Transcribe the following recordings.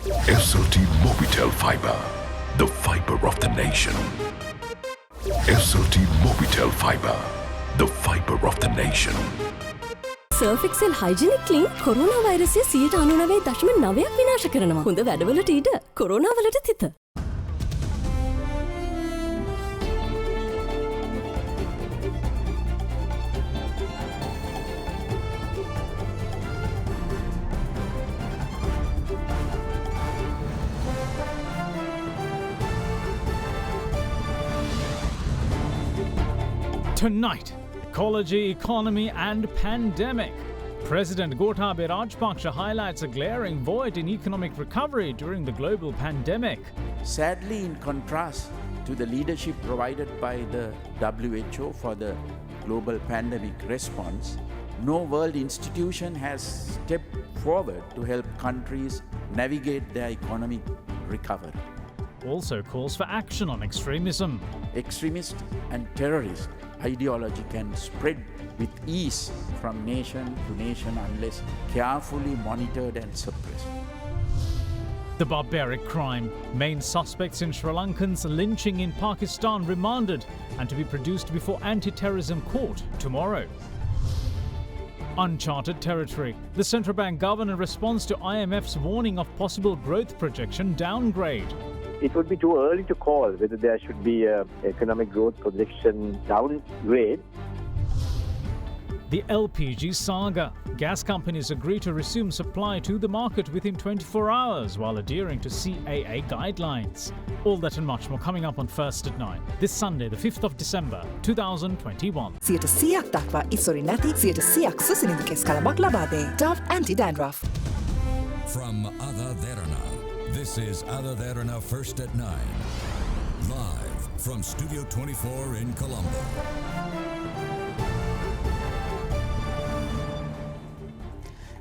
SLT Mobitel Fiber, the fiber of the nation. SLT Mobitel Fiber, the fiber of the nation. Surf Excel Hygienic Clean corona වෛරසය 99.9ක් විනාශ කරනවා. හොඳ වැඩවලට ඊට කොරෝනා වලට තිත. Tonight, ecology, economy and pandemic. President Gotabaya Rajapaksa highlights a glaring void in economic recovery during the global pandemic. Sadly, in contrast to the leadership provided by the WHO for the global pandemic response, no world institution has stepped forward to help countries navigate their economic recovery. Also calls for action on extremism. Extremist and terrorist ideology can spread with ease from nation to nation unless carefully monitored and suppressed. The barbaric crime. Main suspects in Sri Lankan's lynching in Pakistan remanded and to be produced before anti-terrorism court tomorrow. Uncharted territory. The central bank governor responds to IMF's warning of possible growth projection downgrade. It would be too early to call whether there should be an economic growth projection downgrade. The LPG saga. Gas companies agree to resume supply to the market within 24 hours while adhering to CAA guidelines. All that and much more coming up on First at 9, this Sunday, the 5th of December, 2021. සියයට දක්වා ඉස්සොරි නැති 100% සුසිනිඳු කෙස් කලමක් ලබා දෙයි. Dove Anti-Dandruff. From AdaDerana, this is AdaDerana First at 9. Live from Studio 24 in Colombo.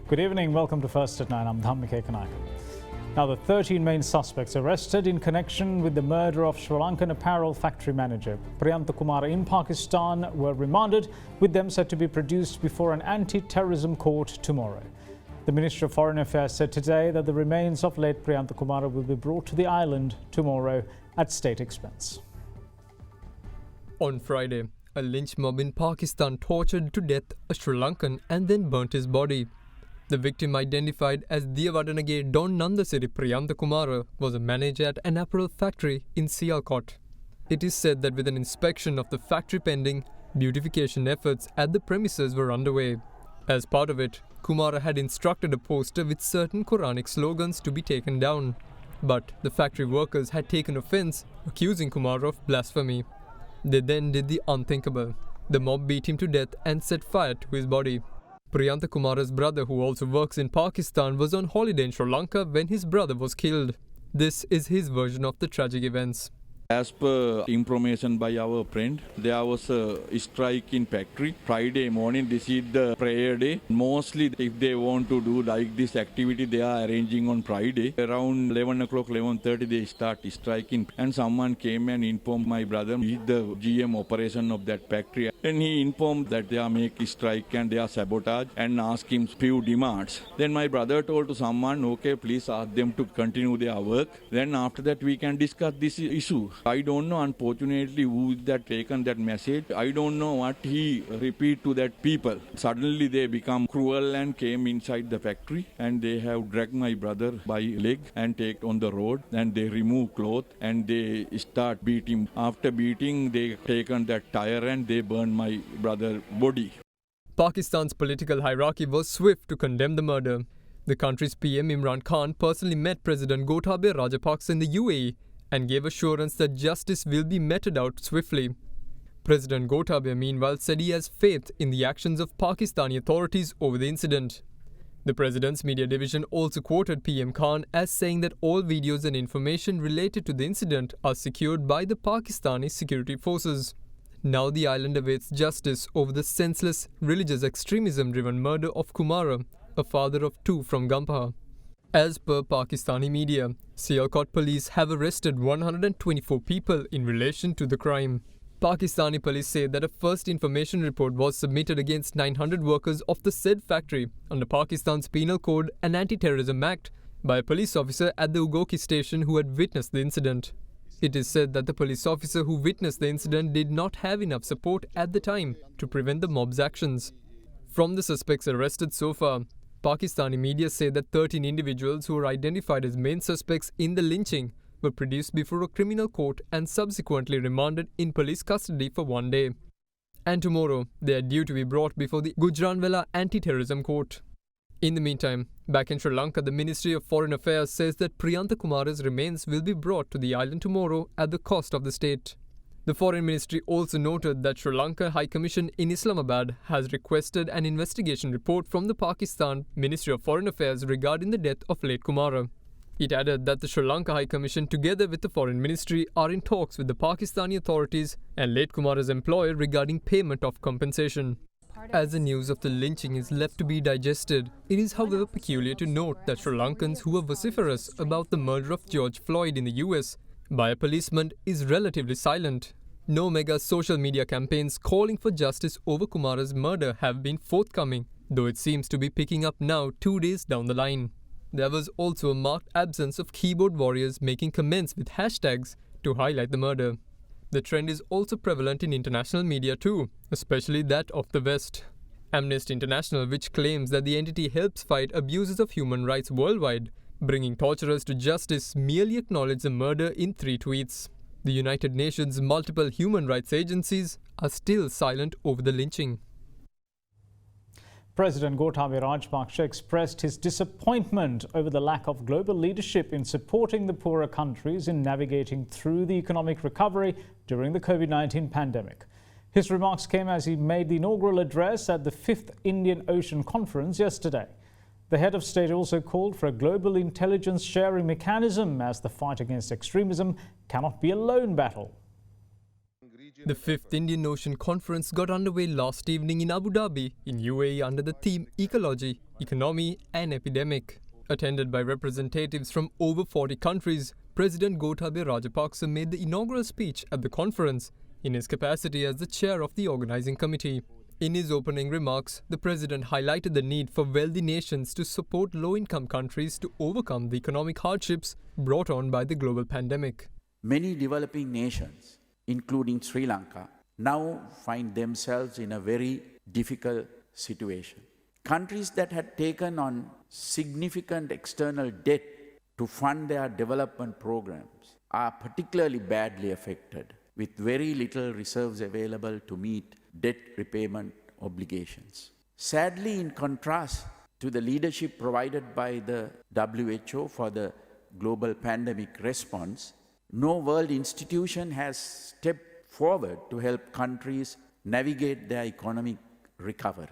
Good evening, welcome to First at 9. I'm Dhammike Kanaka. Now, the 13 main suspects arrested in connection with the murder of Sri Lankan apparel factory manager Priyantha Kumara in Pakistan were remanded, with them set to be produced before an anti-terrorism court tomorrow. The Minister of Foreign Affairs said today that the remains of late Priyantha Kumara will be brought to the island tomorrow at state expense. On Friday, a lynch mob in Pakistan tortured to death a Sri Lankan and then burnt his body. The victim, identified as Diyawadanage Don Nandasiri Priyantha Kumara, was a manager at an apparel factory in Sialkot. It is said that with an inspection of the factory pending, beautification efforts at the premises were underway. As part of it, Kumara had instructed a poster with certain Quranic slogans to be taken down. But the factory workers had taken offense, accusing Kumara of blasphemy. They then did the unthinkable. The mob beat him to death and set fire to his body. Priyantha Kumara's brother, who also works in Pakistan, was on holiday in Sri Lanka when his brother was killed. This is his version of the tragic events. As per information by our friend, there was a strike in factory. Friday morning, this is the prayer day. Mostly, if they want to do like this activity, they are arranging on Friday. Around 11 o'clock, 11:30, they start striking. And someone came and informed my brother, he's the GM operation of that factory. And he informed that they are making strike and they are sabotage and asked him few demands. Then my brother told to someone, okay, please ask them to continue their work. Then after that, we can discuss this issue. I don't know, unfortunately, who that taken that message. I don't know what he repeat to that people. Suddenly they become cruel and came inside the factory and they have dragged my brother by leg and take on the road and they remove cloth and they start beating. After beating, they taken that tire and they burn my brother's body. Pakistan's political hierarchy was swift to condemn the murder. The country's PM Imran Khan personally met President Gotabaya Rajapaksa in the UAE and gave assurance that justice will be meted out swiftly. President Gotabaya, meanwhile, said he has faith in the actions of Pakistani authorities over the incident. The president's media division also quoted PM Khan as saying that all videos and information related to the incident are secured by the Pakistani security forces. Now the island awaits justice over the senseless, religious extremism-driven murder of Kumara, a father of two from Gampaha. As per Pakistani media, Sialkot police have arrested 124 people in relation to the crime. Pakistani police say that a first information report was submitted against 900 workers of the said factory under Pakistan's Penal Code and Anti-Terrorism Act by a police officer at the Ugoki station who had witnessed the incident. It is said that the police officer who witnessed the incident did not have enough support at the time to prevent the mob's actions. From the suspects arrested so far, Pakistani media say that 13 individuals who were identified as main suspects in the lynching were produced before a criminal court and subsequently remanded in police custody for 1 day. And tomorrow, they are due to be brought before the Gujranwala Anti-Terrorism Court. In the meantime, back in Sri Lanka, the Ministry of Foreign Affairs says that Priyantha Kumara's remains will be brought to the island tomorrow at the cost of the state. The Foreign Ministry also noted that Sri Lanka High Commission in Islamabad has requested an investigation report from the Pakistan Ministry of Foreign Affairs regarding the death of late Kumara. It added that the Sri Lanka High Commission together with the Foreign Ministry are in talks with the Pakistani authorities and late Kumara's employer regarding payment of compensation. As the news of the lynching is left to be digested, it is however peculiar to note that Sri Lankans who were vociferous about the murder of George Floyd in the US by a policeman is relatively silent. No mega social media campaigns calling for justice over Kumara's murder have been forthcoming, though it seems to be picking up now 2 days down the line. There was also a marked absence of keyboard warriors making comments with hashtags to highlight the murder. The trend is also prevalent in international media too, especially that of the West. Amnesty International, which claims that the entity helps fight abuses of human rights worldwide, bringing torturers to justice, merely acknowledged the murder in 3 tweets. The United Nations' multiple human rights agencies are still silent over the lynching. President Gotabaya Rajapaksa expressed his disappointment over the lack of global leadership in supporting the poorer countries in navigating through the economic recovery during the COVID-19 pandemic. His remarks came as he made the inaugural address at the 5th Indian Ocean Conference yesterday. The head of state also called for a global intelligence sharing mechanism as the fight against extremism cannot be a lone battle. The 5th Indian Ocean Conference got underway last evening in Abu Dhabi, in UAE, under the theme Ecology, Economy and Epidemic. Attended by representatives from over 40 countries, President Gotabaya Rajapaksa made the inaugural speech at the conference in his capacity as the chair of the organizing committee. In his opening remarks, the president highlighted the need for wealthy nations to support low-income countries to overcome the economic hardships brought on by the global pandemic. Many developing nations, including Sri Lanka, now find themselves in a very difficult situation. Countries that had taken on significant external debt to fund their development programs are particularly badly affected, with very little reserves available to meet debt repayment obligations. Sadly, in contrast to the leadership provided by the WHO for the global pandemic response, no world institution has stepped forward to help countries navigate their economic recovery.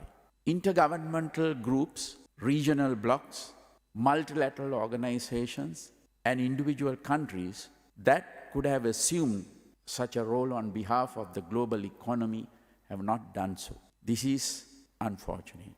Intergovernmental groups, regional blocs, multilateral organizations, and individual countries that could have assumed such a role on behalf of the global economy have not done so. This is unfortunate.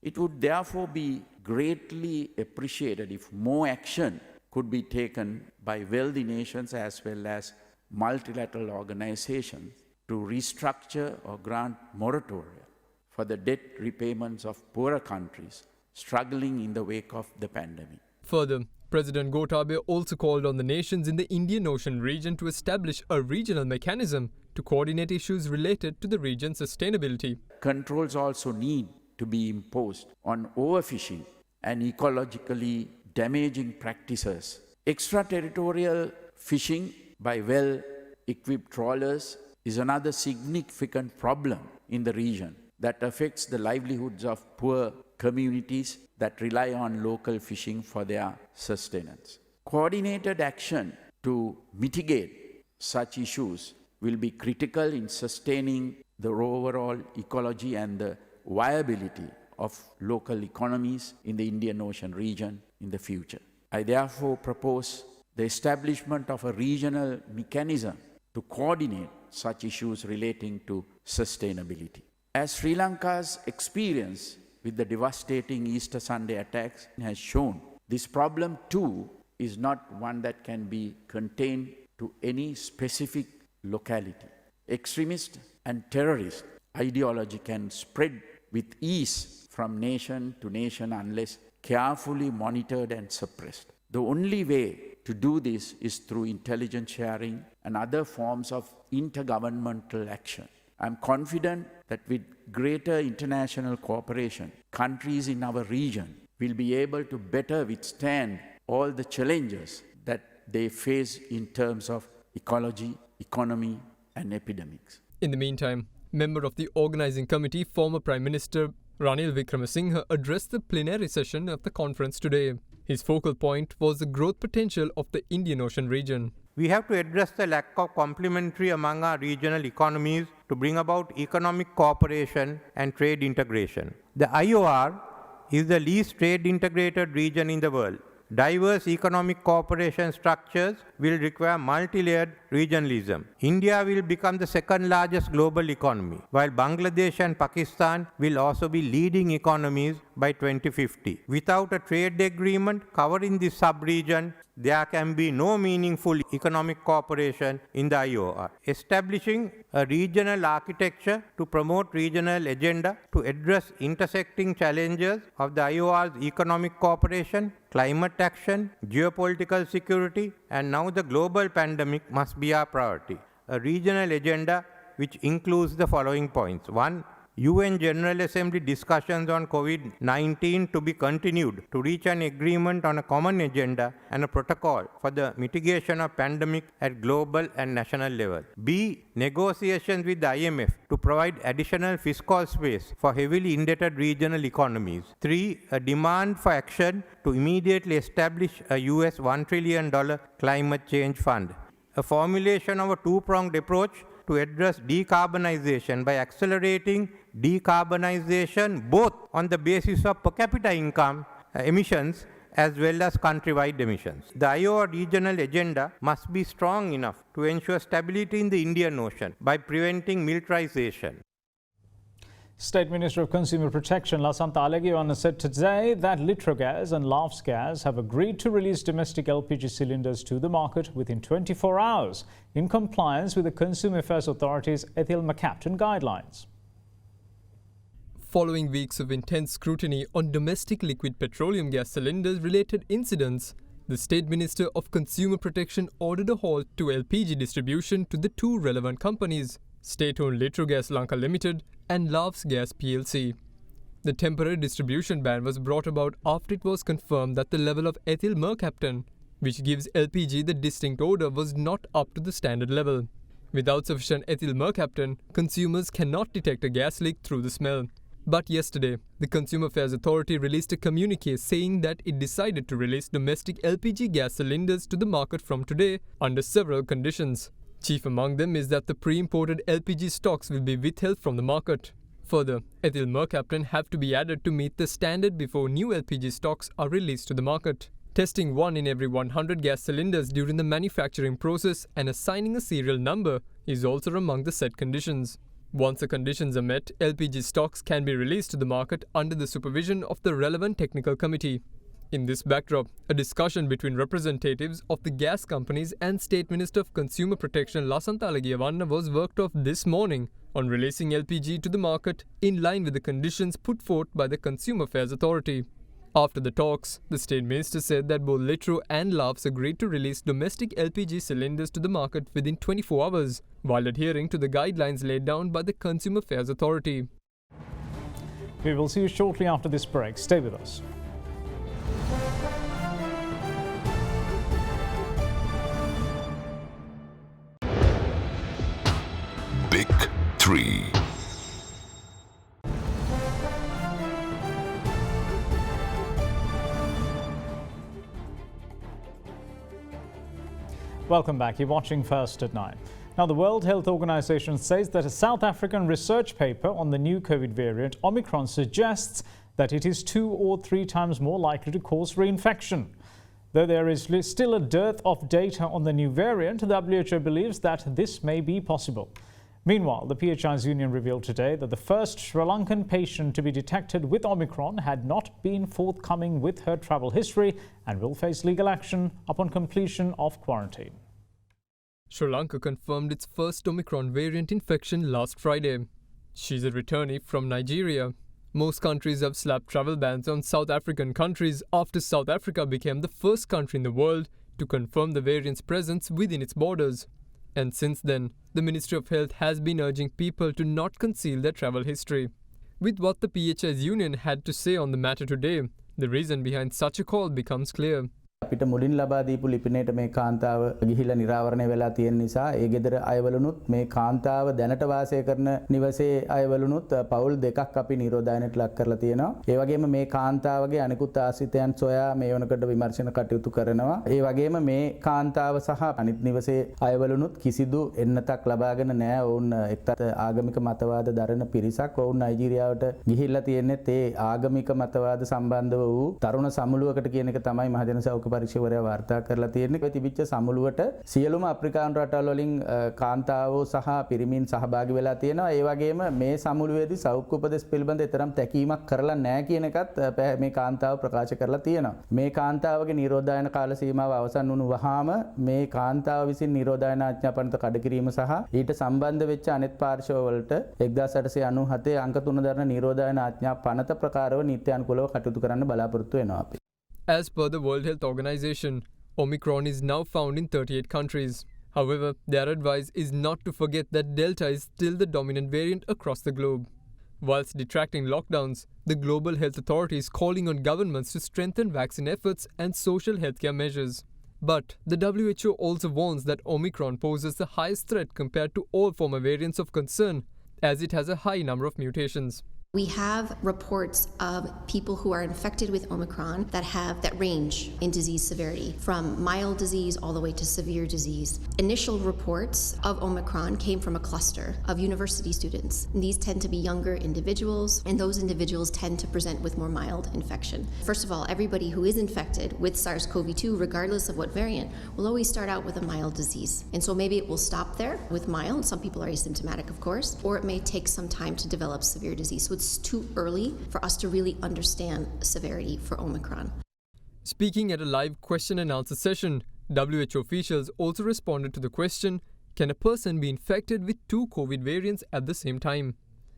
It would therefore be greatly appreciated if more action could be taken by wealthy nations as well as multilateral organizations to restructure or grant moratoria for the debt repayments of poorer countries struggling in the wake of the pandemic. Further, President Gotabaya also called on the nations in the Indian Ocean region to establish a regional mechanism to coordinate issues related to the region's sustainability. Controls also need to be imposed on overfishing and ecologically damaging practices. Extraterritorial fishing by well-equipped trawlers is another significant problem in the region that affects the livelihoods of poor communities that rely on local fishing for their sustenance. Coordinated action to mitigate such issues will be critical in sustaining the overall ecology and the viability of local economies in the Indian Ocean region in the future. I therefore propose the establishment of a regional mechanism to coordinate such issues relating to sustainability. As Sri Lanka's experience with the devastating Easter Sunday attacks has shown, this problem too is not one that can be contained to any specific locality. Extremist and terrorist ideology can spread with ease from nation to nation unless carefully monitored and suppressed. The only way to do this is through intelligence sharing and other forms of intergovernmental action. I'm confident that with greater international cooperation, countries in our region will be able to better withstand all the challenges that they face in terms of ecology, economy, and epidemics. In the meantime, member of the organizing committee, former Prime Minister Ranil Wickremesinghe addressed the plenary session of the conference today. His focal point was the growth potential of the Indian Ocean region. We have to address the lack of complementary among our regional economies to bring about economic cooperation and trade integration. The IOR is the least trade integrated region in the world. Diverse economic cooperation structures will require multi-layered regionalism. India will become the second largest global economy, while Bangladesh and Pakistan will also be leading economies by 2050. Without a trade agreement covering this sub-region, there can be no meaningful economic cooperation in the IOR. Establishing a regional architecture to promote regional agenda to address intersecting challenges of the IOR's economic cooperation, climate action, geopolitical security, and now the global pandemic must be our priority. A regional agenda which includes the following points. 1. UN General Assembly discussions on COVID-19 to be continued to reach an agreement on a common agenda and a protocol for the mitigation of pandemic at global and national level. B. Negotiations with the IMF to provide additional fiscal space for heavily indebted regional economies. 3. A demand for action to immediately establish a US $1 trillion climate change fund. A formulation of a two-pronged approach to address decarbonization by accelerating decarbonization both on the basis of per capita income emissions as well as countrywide emissions. The IOR regional agenda must be strong enough to ensure stability in the Indian Ocean by preventing militarization. State Minister of Consumer Protection Lasantha Alagiwanna said today that Litrogas and Lavsgas have agreed to release domestic LPG cylinders to the market within 24 hours in compliance with the Consumer Affairs Authority's ethyl mercaptan guidelines. Following weeks of intense scrutiny on domestic liquid petroleum gas cylinders related incidents, the State Minister of Consumer Protection ordered a halt to LPG distribution to the two relevant companies, state-owned Litrogas Lankan Limited and Lavsgas PLC. The temporary distribution ban was brought about after it was confirmed that the level of ethyl mercaptan, which gives LPG the distinct odor, was not up to the standard level. Without sufficient ethyl mercaptan, consumers cannot detect a gas leak through the smell. But yesterday, the Consumer Affairs Authority released a communique saying that it decided to release domestic LPG gas cylinders to the market from today under several conditions. Chief among them is that the pre-imported LPG stocks will be withheld from the market. Further, ethyl mercaptan have to be added to meet the standard before new LPG stocks are released to the market. Testing 1 in every 100 gas cylinders during the manufacturing process and assigning a serial number is also among the set conditions. Once the conditions are met, LPG stocks can be released to the market under the supervision of the relevant technical committee. In this backdrop, a discussion between representatives of the gas companies and State Minister of Consumer Protection Lasantha Alagiwanna was worked off this morning on releasing LPG to the market in line with the conditions put forth by the Consumer Affairs Authority. After the talks, the State Minister said that both Litro and Lavs agreed to release domestic LPG cylinders to the market within 24 hours, while adhering to the guidelines laid down by the Consumer Affairs Authority. We will see you shortly after this break. Stay with us. Big 3. Welcome back. You're watching First at 9. Now, the World Health Organization says that a South African research paper on the new COVID variant Omicron suggests that it is 2 or 3 times more likely to cause reinfection. Though there is still a dearth of data on the new variant, the WHO believes that this may be possible. Meanwhile, the PHI's union revealed today that the first Sri Lankan patient to be detected with Omicron had not been forthcoming with her travel history and will face legal action upon completion of quarantine. Sri Lanka confirmed its first Omicron variant infection last Friday. She's a returnee from Nigeria. Most countries have slapped travel bans on South African countries after South Africa became the first country in the world to confirm the variant's presence within its borders. And since then, the Ministry of Health has been urging people to not conceal their travel history. With what the PHS union had to say on the matter today, the reason behind such a call becomes clear. අපිට මුලින් ලබා දීපු ලිපිනයට මේ කාන්තාව ගිහිලා නිරාවරණය වෙලා තියෙන නිසා ඒ ගෙදර අයවලුනුත් මේ කාන්තාව දැනට වාසය කරන නිවසේ අයවලුනුත් පවුල් දෙකක් අපි නිරෝධායනයට ලක් කරලා තියෙනවා. ඒ වගේම මේ කාන්තාවගේ අනිකුත් ආශ්‍රිතයන් සොයා මේ වනකට විමර්ශන කටයුතු කරනවා. ඒ වගේම මේ කාන්තාව සහ අනිත් නිවසේ අයවලුනුත් කිසිදු එන්නතක් ලබාගෙන නැහැ. ඔවුන් එක්තරා ආගමික මතවාද දරන පිරිසක් ඔවුන් නයිජීරියාවට ගිහිල්ලා තියෙන්නේ ඒ ආගමික මතවාද සම්බන්ධව වූ තරුණ සමුළුවකට කියන එක තමයි මහජන සෞඛ්‍ය පරීක්ෂකවරයා වාර්තා කරලා තියෙන්නේ. තිබිච්ච සමුළුවට සියලුම අප්‍රිකානු රටවල් වලින් කාන්තාවෝ සහ පිරිමින් සහභාගී වෙලා තියෙනවා. ඒ වගේම මේ සමුළුවේදී සෞඛ්‍ය උපදෙස් පිළිබඳ තරම් තැකීමක් කරලා නැහැ කියන එකත් මේ කාන්තාව ප්‍රකාශ කරලා තියෙනවා. මේ කාන්තාවගේ නිරෝධායන කාල සීමාව අවසන් වුණු වහාම මේ කාන්තාව විසින් නිරෝධායන ආඥා පනත කඩ කිරීම සහ ඊට සම්බන්ධ වෙච්ච අනෙක් පාර්ශව වලට 1897 අංක 3 දරන නිරෝධායන ආඥා පනත ප්‍රකාරව නීත්‍යානුකූලව කටයුතු කරන්න බලාපොරොත්තු වෙනවා අපි. As per the World Health Organization, Omicron is now found in 38 countries. However, their advice is not to forget that Delta is still the dominant variant across the globe. Whilst detracting lockdowns, the Global Health Authority is calling on governments to strengthen vaccine efforts and social healthcare measures. But the WHO also warns that Omicron poses the highest threat compared to all former variants of concern, as it has a high number of mutations. We have reports of people who are infected with Omicron that range in disease severity, from mild disease all the way to severe disease. Initial reports of Omicron came from a cluster of university students. And these tend to be younger individuals, and those individuals tend to present with more mild infection. First of all, everybody who is infected with SARS-CoV-2, regardless of what variant, will always start out with a mild disease. And so maybe it will stop there with mild. Some people are asymptomatic, of course, or it may take some time to develop severe disease. So it's too early for us to really understand severity for Omicron. Speaking at a live question and answer session, WHO officials also responded to the question, can a person be infected with two COVID variants at the same time?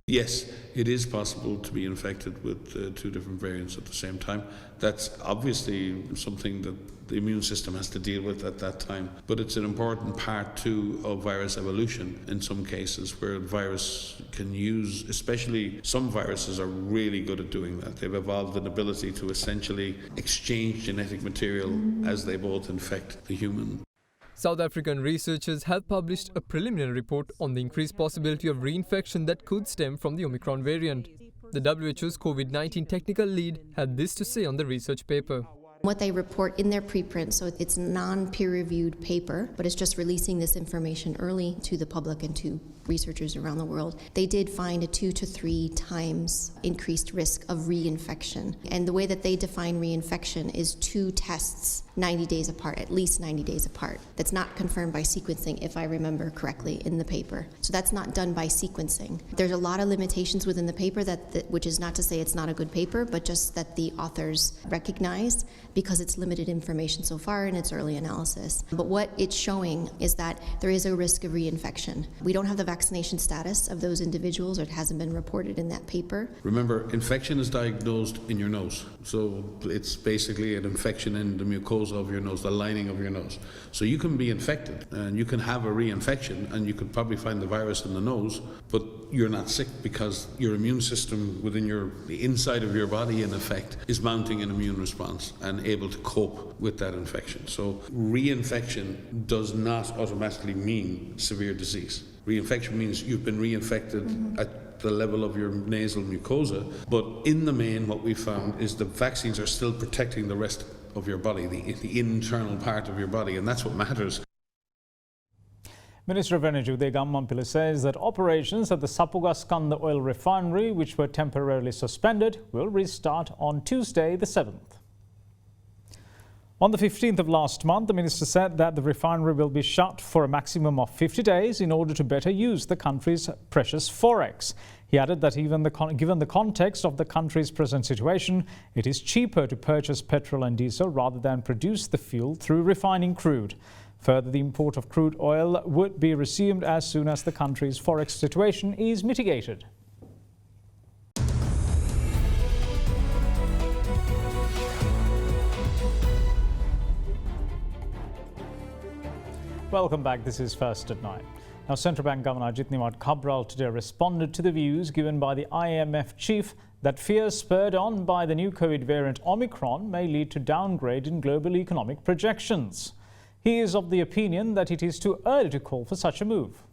Yes, it is possible to be infected with two different variants at the same time. That's obviously something that the immune system has to deal with at that time. But it's an important part too of virus evolution in some cases where the virus can use, especially some viruses are really good at doing that. They've evolved an ability to essentially exchange genetic material as they both infect the human. South African researchers have published a preliminary report on the increased possibility of reinfection that could stem from the Omicron variant. The WHO's COVID-19 technical lead had this to say on the research paper. What they report in their preprint, so it's a non-peer-reviewed paper, but it's just releasing this information early to the public and to researchers around the world. They did find a 2 to 3 times increased risk of reinfection. And the way that they define reinfection is 2 tests 90 days apart, at least 90 days apart. That's not confirmed by sequencing, if I remember correctly, in the paper. So that's not done by sequencing. There's a lot of limitations within the paper, which is not to say it's not a good paper, but just that the authors recognized because it's limited information so far in its early analysis. But what it's showing is that there is a risk of reinfection. We don't have the vaccination status of those individuals, or it hasn't been reported in that paper. Remember, infection is diagnosed in your nose. So it's basically an infection in the mucosa of your nose, the lining of your nose. So you can be infected and you can have a reinfection and you could probably find the virus in the nose, but you're not sick because your immune system within the inside of your body, in effect, is mounting an immune response and able to cope with that infection. So reinfection does not automatically mean severe disease. Reinfection means you've been reinfected at the level of your nasal mucosa, but in the main what we found is the vaccines are still protecting the rest of your body, the internal part of your body, and that's what matters. Minister of Energy Uday Gammanpilla says that operations at the Sapugaskanda oil refinery, which were temporarily suspended, will restart on Tuesday the 7th. On the 15th of last month, the minister said that the refinery will be shut for a maximum of 50 days in order to better use the country's precious forex. He added that given the context of the country's present situation, it is cheaper to purchase petrol and diesel rather than produce the fuel through refining crude. Further, the import of crude oil would be resumed as soon as the country's forex situation is mitigated. Welcome back. This is First at 9. Now, Central Bank Governor Ajit Cabral today responded to the views given by the IMF chief that fears spurred on by the new COVID variant Omicron may lead to downgrade in global economic projections. He is of the opinion that it is too early to call for such a move.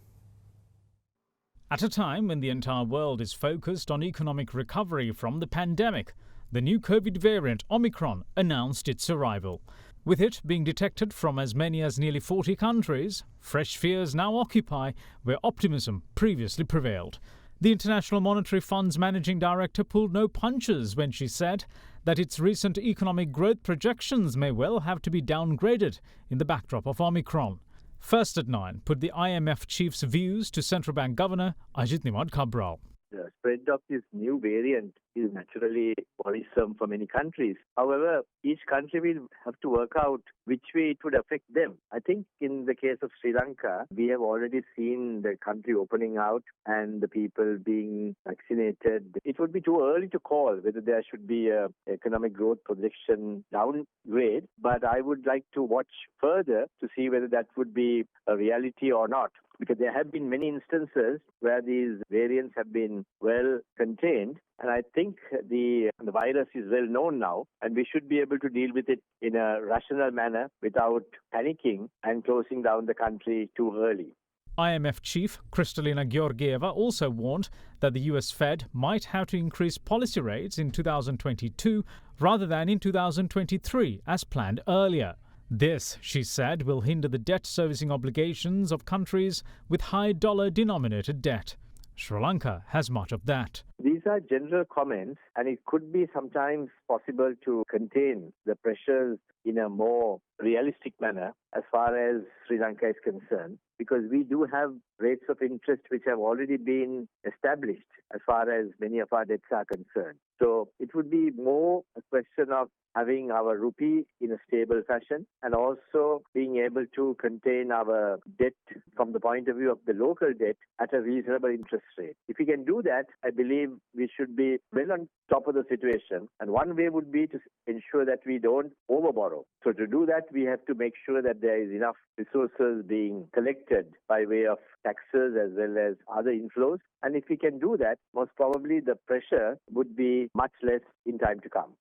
At a time when the entire world is focused on economic recovery from the pandemic, the new COVID variant Omicron announced its arrival. With it being detected from as many as nearly 40 countries, fresh fears now occupy where optimism previously prevailed. The International Monetary Fund's managing director pulled no punches when she said that its recent economic growth projections may well have to be downgraded in the backdrop of Omicron. First at 9 put the IMF chief's views to Central Bank Governor Ajit Cabral. The spread of this new variant is naturally worrisome for many countries. However, each country will have to work out which way it would affect them. I think in the case of Sri Lanka, we have already seen the country opening out and the people being vaccinated. It would be too early to call whether there should be an economic growth projection downgrade, but I would like to watch further to see whether that would be a reality or not. Because there have been many instances where these variants have been well contained, and I think the virus is well known now, and we should be able to deal with it in a rational manner without panicking and closing down the country too early. IMF chief Kristalina Georgieva also warned that the US Fed might have to increase policy rates in 2022 rather than in 2023 as planned earlier. This, she said, will hinder the debt servicing obligations of countries with high dollar-denominated debt. Sri Lanka has much of that. These are general comments, and it could be sometimes possible to contain the pressures in a more realistic manner as far as Sri Lanka is concerned, because we do have rates of interest which have already been established as far as many of our debts are concerned. So it would be more a question of having our rupee in a stable fashion and also being able to contain our debt from the point of view of the local debt at a reasonable interest rate. If we can do that, I believe we should be well on top of the situation. And one way would be to ensure that we don't overborrow. So to do that, we have to make sure that there is enough resources being collected by way of taxes as well as other inflows. And if we can do that, most probably the pressure would be much less in time to come.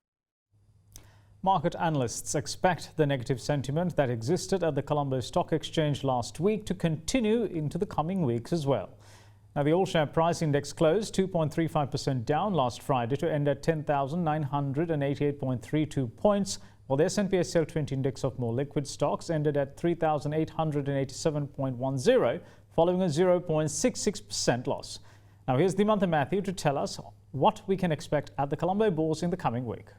Market analysts expect the negative sentiment that existed at the Colombo Stock Exchange last week to continue into the coming weeks as well. Now, the all-share price index closed 2.35% down last Friday to end at 10,988.32 points, while the S&P SL 20 index of more liquid stocks ended at 3,887.10, following a 0.66% loss. Now, here's Dimantha Matthew to tell us what we can expect at the Colombo Bourse in the coming week.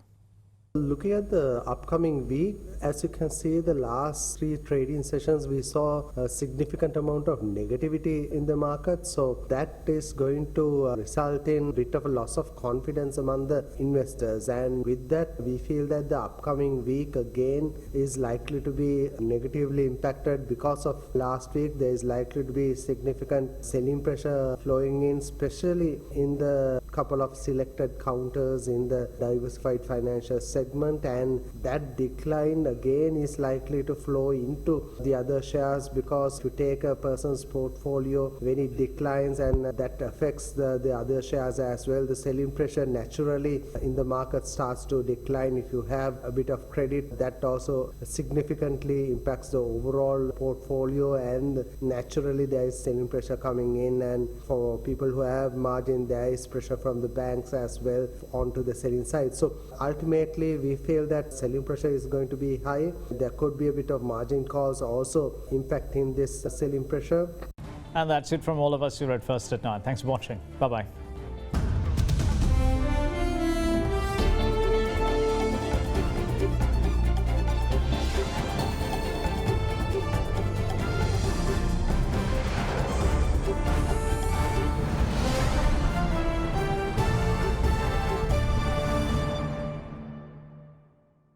Looking at the upcoming week, as you can see, the last 3 trading sessions we saw a significant amount of negativity in the market, so that is going to result in a bit of a loss of confidence among the investors, and with that we feel that the upcoming week again is likely to be negatively impacted. Because of last week, there is likely to be significant selling pressure flowing in, especially in the couple of selected counters in the diversified financial segment, and that decline again is likely to flow into the other shares, because if you take a person's portfolio, when it declines and that affects the other shares as well, the selling pressure naturally in the market starts to decline. If you have a bit of credit, that also significantly impacts the overall portfolio, and naturally there is selling pressure coming in, and for people who have margin, there is pressure from the banks as well onto the selling side. So ultimately we feel that selling pressure is going to be high. There could be a bit of margin calls also impacting this selling pressure. And that's it from all of us here at First at 9. Thanks for watching. Bye-bye.